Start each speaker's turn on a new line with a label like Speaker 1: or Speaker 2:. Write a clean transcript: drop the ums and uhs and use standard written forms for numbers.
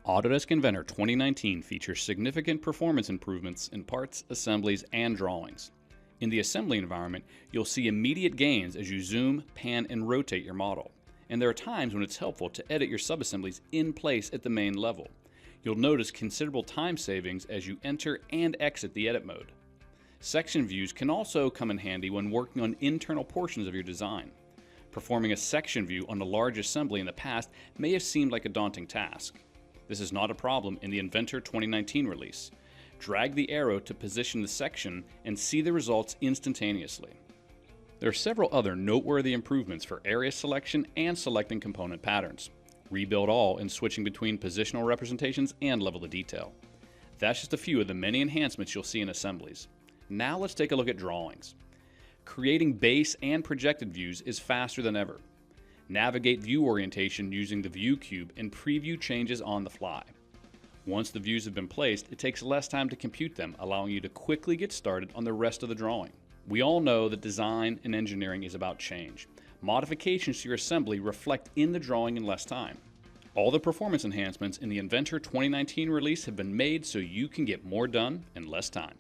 Speaker 1: Autodesk Inventor 2019 features significant performance improvements in parts, assemblies, and drawings. In the assembly environment, you'll see immediate gains as you zoom, pan, and rotate your model. And there are times when it's helpful to edit your subassemblies in place at the main level. You'll notice considerable time savings as you enter and exit the edit mode. Section views can also come in handy when working on internal portions of your design. Performing a section view on a large assembly in the past may have seemed like a daunting task. This is not a problem in the Inventor 2019 release. Drag the arrow to position the section and see the results instantaneously. There are several other noteworthy improvements for area selection and selecting component patterns. Rebuild all in switching between positional representations and level of detail. That's just a few of the many enhancements you'll see in assemblies. Now let's take a look at drawings. Creating base and projected views is faster than ever. Navigate view orientation using the view cube and preview changes on the fly. Once the views have been placed, it takes less time to compute them, allowing you to quickly get started on the rest of the drawing. We all know that design and engineering is about change. Modifications to your assembly reflect in the drawing in less time. All the performance enhancements in the Inventor 2019 release have been made so you can get more done in less time.